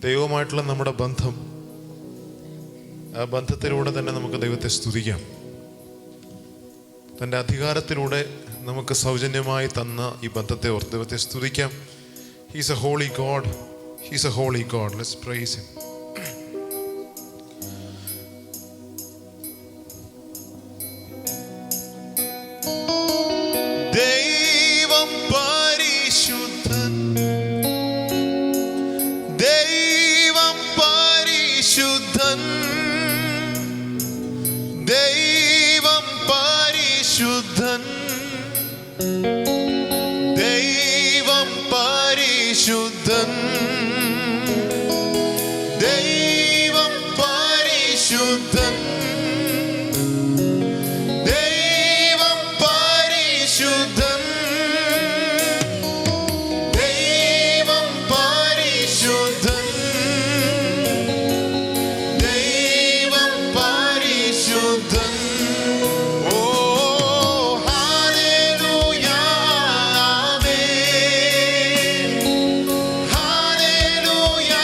ദൈവവുമായിട്ടുള്ള നമ്മുടെ ബന്ധം, ആ ബന്ധത്തിലൂടെ തന്നെ നമുക്ക് ദൈവത്തെ സ്തുതിക്കാം. തൻ്റെ അധികാരത്തിലൂടെ നമുക്ക് സൗജന്യമായി തന്ന ഈ ബന്ധത്തെ ഓർത്ത് ദൈവത്തെ സ്തുതിക്കാം. He's a holy God, he's a holy God. Let's praise him. ദൈവം പരിശുദ്ധൻ, ദൈവം പരിശുദ്ധൻ, ദൈവം പരിശുദ്ധൻ, ദൈവം പരിശുദ്ധൻ, ദൈവം പരിശുദ്ധൻ, ദൈവം പരിശുദ്ധൻ, ദൈവം പരിശുദ്ധൻ, ദൈവം പരിശുദ്ധൻ. Hallelujah.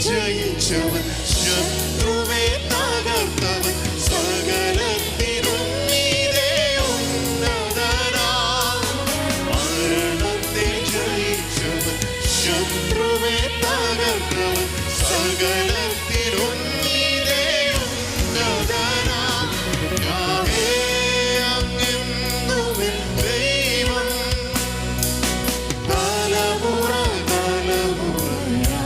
ജയിച്ചവൻ, ശത്രുവെ തകർത്തവൻ, സകലത്തിനും മീതെ ഉന്നതനാം. മരണത്തെ ജയിച്ചവൻ, ശത്രുവെ തകർത്തവൻ, സകലത്തിനും മീതെ ഉന്നതനാം. യാഹവേ അങ്ങെന്നും എൻ ദൈവം, തലമുറ തലമുറയായി.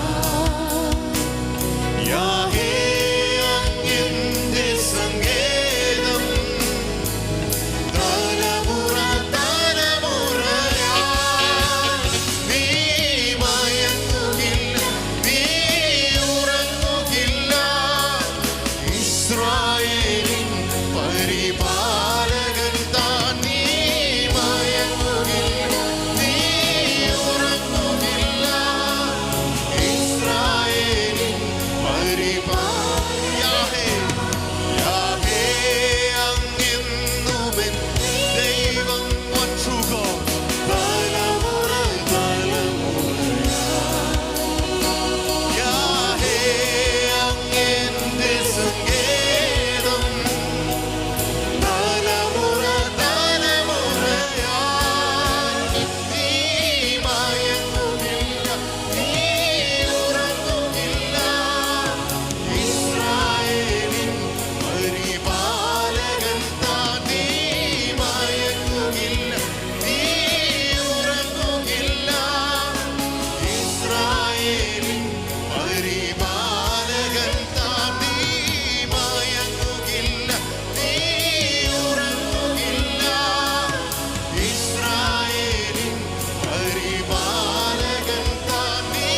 യാഹവേ അങ്ങെന്റെ സങ്കേതം, തലമുറ തലമുറയായി. നീ മയങ്ങുകില്ല, നീ ഉറങ്ങുകില്ല. ഇസ്രായേലിൻ പരിപാലകൻ താൻ. നീ മയങ്ങുകില്ല, നീ ഉറങ്ങുകില്ല. ഇസ്രായേലിൻ പരിപാലകൻ. യാഹവേ അങ്ങെന്നും എൻ ദൈവം, one true God. തലമുറ തലമുറയായി. യാഹവേ അങ്ങെന്റെ സങ്കേതം, തലമുറ തലമുറയായി. നീ മയങ്ങുകില്ല, നീ ഉറങ്ങുകില്ല. ഇസ്രായേലിൻ പരിപാലകൻ താൻ. നീ മയങ്ങുകില്ല, നീ ഉറങ്ങുകില്ല. ഇസ്രായേലിൻ പരിപാലകൻ താൻ. നീ മയങ്ങുകില്ല, നീ ഉറങ്ങുകില്ല. ഇസ്രായേലിൻ പരിപാലകൻ താൻ. നീ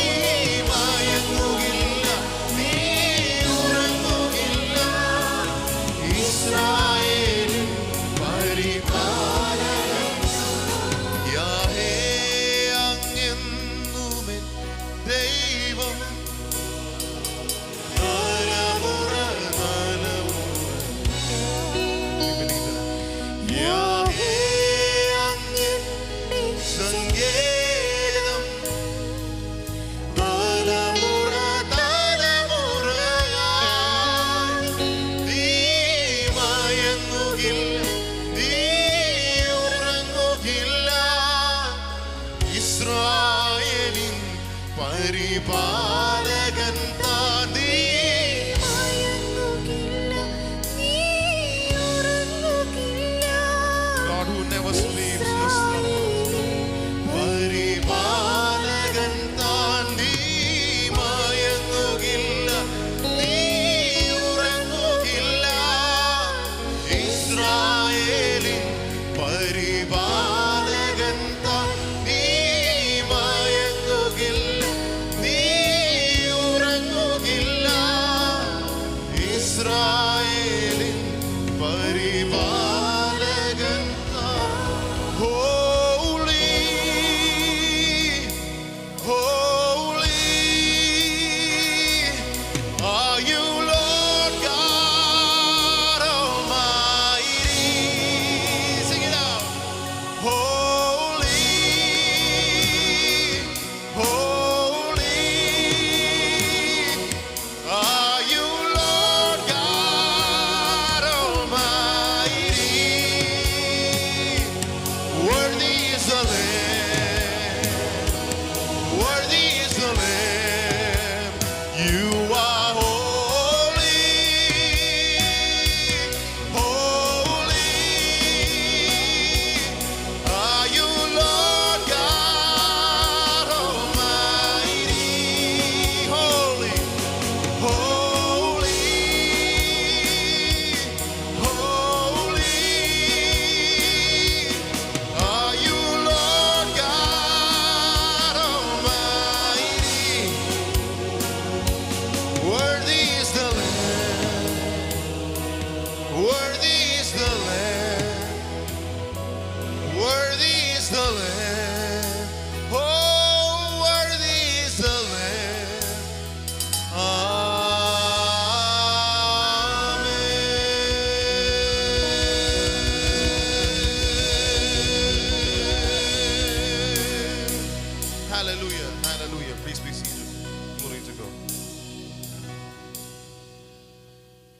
മയങ്ങുകില്ല, നീ ഉറങ്ങുകില്ല. ഇസ്രായേലിൻ പരിപാലകൻ. യാഹവേ അങ്ങെന്നും എൻ ദൈവം, തലമുറ തലമുറയായി. യാഹവേ അങ്ങെന്റെ സങ്കേതം, തലമുറ തലമുറയായി. നീ മയങ്ങുകില്ല, നീ ഉറങ്ങുകില്ല. ഇസ്രായേലിൻ പരിപാലകൻ താൻ. നീ God who never sleeps nor slumbers. പരിപാലകൻ താൻ. നീ മയങ്ങുകില്ല, നീ ഉറങ്ങുകില്ല. ഇസ്രായേലിൻ പരിപാലകൻ താൻ. നീ മയങ്ങുകില്ല, നീ ഉറങ്ങുകില്ല. ഇസ്രായേലിൻ പരിപാലകൻ താൻ. Holy, holy are you, Lord God Almighty. Sing it out. Holy, holy are you, Lord God Almighty. Worthy is the Lamb, worthy is the Lamb. You are holy, holy are you, Lord God Almighty. Holy, holy, holy are you, Lord God Almighty. Worthy is the Lamb, worthy is the Lamb, worthy is the Lamb. Oh, worthy is the Lamb. Amen. Hallelujah, hallelujah. Please be seated.